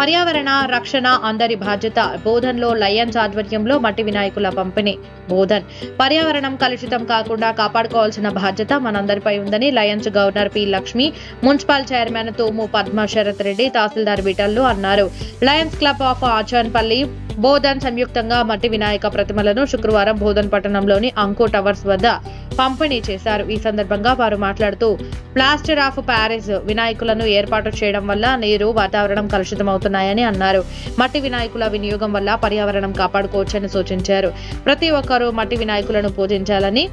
పర్యావరణ రక్షణ అందరి బాధ్యత. బోధన్లో లయన్స్ ఆధ్వర్యంలో మట్టి వినాయకుల పంపిణీ. బోధన్ పర్యావరణం కలుషితం కాకుండా కాపాడుకోవాల్సిన బాధ్యత మనందరిపై ఉందని lions governor P Lakshmi, municipal chairman తోము పద్మ శరత్ రెడ్డి, తహసీల్దార్ విఠల్లు అన్నారు. Lions club of Achanpalli, Bodhan సంయుక్తంగా మట్టి వినాయక ప్రతిమలను శుక్రవారం బోధన్ పట్టణంలోని అంకో టవర్స్ వద్ద పంపిణీ చేశారు. ఈ సందర్భంగా వారు మాట్లాడుతూ ప్లాస్టర్ ఆఫ్ ప్యారిస్ వినాయకులను ఏర్పాటు చేయడం వల్ల నీరు, వాతావరణం కలుషితమవుతున్నాయని అన్నారు. మట్టి వినాయకుల వినియోగం వల్ల పర్యావరణం కాపాడుకోవచ్చని సూచించారు. ప్రతి ఒక్కరూ మట్టి వినాయకులను పూజించాలని,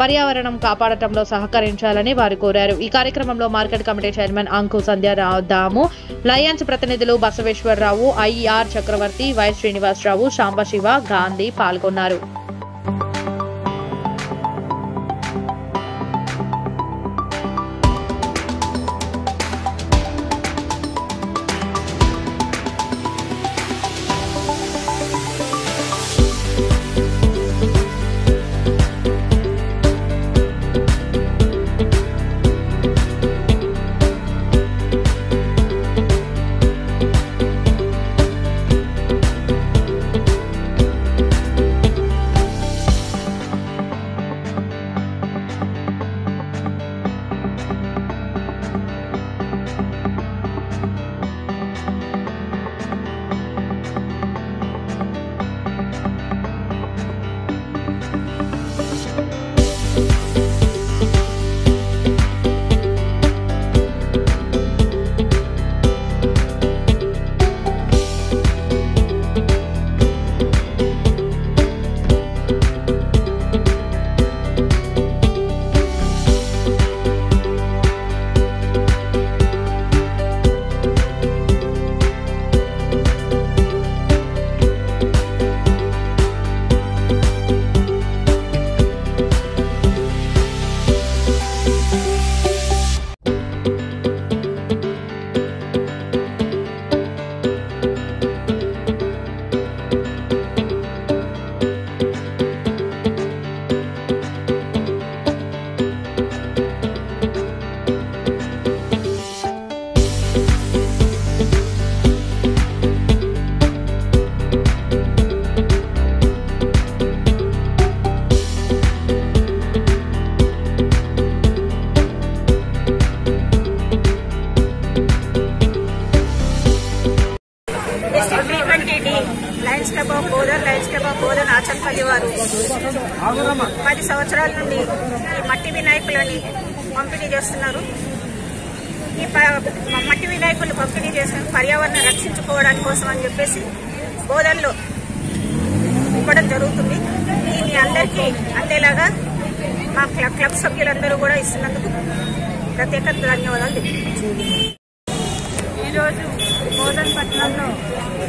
పర్యావరణం కాపాడటంలో సహకరించాలని వారు కోరారు. ఈ కార్యక్రమంలో మార్కెట్ కమిటీ చైర్మన్ అంకు సంధ్యాదాము, లయన్స్ ప్రతినిధులు బసవేశ్వరరావు, ఐఆర్ చక్రవర్తి, వై శ్రీనివాసరావు, శాంబశివ, గాంధీ పాల్గొన్నారు. Lions club of Bodhan Achanpalli వారు 10 సంవత్సరాల నుండి ఈ మట్టి వినాయకులని పంపిణీ చేస్తున్నారు. ఈ మట్టి వినాయకులను పంపిణీ చేసిన పర్యావరణం రక్షించుకోవడానికి కోసం అని చెప్పేసి బోధన్లో ఇవ్వడం జరుగుతుంది. దీన్ని అందరికీ అందేలాగా మా క్లబ్ సభ్యులందరూ కూడా ఇస్తున్నందుకు ప్రత్యేక ధన్యవాదాలు తెలియజేస్తున్నాను. ఈరోజు బోధన్ పట్టణంలో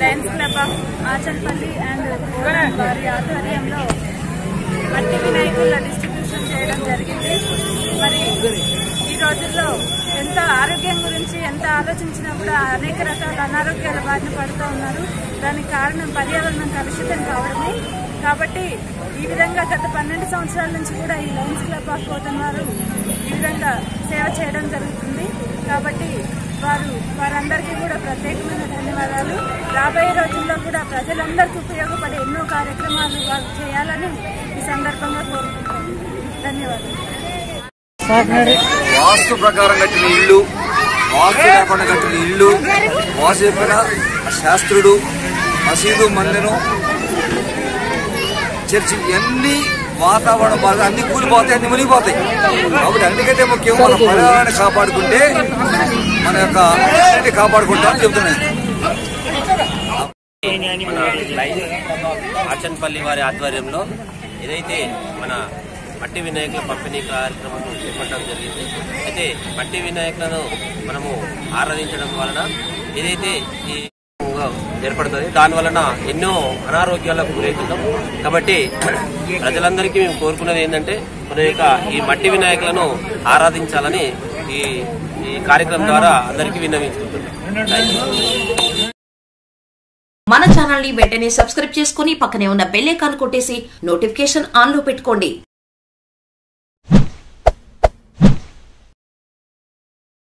lions club of Achanpalli and Bodhan వారి ఆధ్వర్యంలో మట్టి వినాయకుల డిస్ట్రిబ్యూషన్ చేయడం జరిగింది. మరి ఈ రోజుల్లో ఎంత ఆరోగ్యం గురించి ఎంత ఆలోచించినా కూడా అనేక రకాల అనారోగ్యాల బారిన పడుతూ ఉన్నారు. దానికి కారణం పర్యావరణం కలుషితం కావడమే. కాబట్టి ఈ విధంగా గత 12 సంవత్సరాల నుంచి కూడా ఈ లయన్స్ క్లబ్ ఆఫ్ బోధన్ వారు ఈ విధంగా సేవ చేయడం జరుగుతుంది. కాబట్టి వారందరికీ కూడా ప్రత్యేకమైన ధన్యవాదాలు. రాబోయే రోజుల్లో కూడా ప్రజలందరికీ ఉపయోగపడే ఎన్నో కార్యక్రమాలు వారు చేయాలని ఈ సందర్భంగా కోరుకుంటున్నాను. ధన్యవాదాలు. వాస్తు ప్రకారం కట్టిన ఇల్లు, వాస్తు లేకుండా కట్టిన ఇల్లు, వాస్తు చెప్పిన శాస్త్రుడు, మసీదు, మందిరం, చర్చి, ఇవన్నీ వాతావరణం బాగా అన్ని కూలిపోతాయి, అన్ని మునిగిపోతాయి. కాబట్టి అన్నికంటే ముఖ్యం మన పర్యావరణాన్ని కాపాడుకుంటే మన యొక్క కాపాడుకుంటామని చెబుతున్నాను. ఆచన్పల్లి వారి ఆధ్వర్యంలో ఏదైతే మన మట్టి వినాయకుల పంపిణీ కార్యక్రమం చేపట్టడం జరిగింది. అయితే మట్టి వినాయకులను మనము ఆరాధించడం వలన ఏదైతే ఈ ఏర్పడుతుంది, దాని వలన ఎన్నో అనారోగ్యాలకు గురవుతున్నాం. కాబట్టి ప్రజలందరికీ మేము కోరుకున్నది ఏంటంటే మన యొక్క ఈ మట్టి వినాయకులను ఆరాధించాలని ఈ కార్యక్రమం ద్వారా అందరికీ విన్నవించుకుంటున్నాం. మన ఛానల్ ని వెంటనే సబ్స్క్రైబ్ చేసుకుని పక్కనే ఉన్న బెల్ ఐకాన్ కొట్టేసి నోటిఫికేషన్ ఆన్ లో పెట్టుకోండి.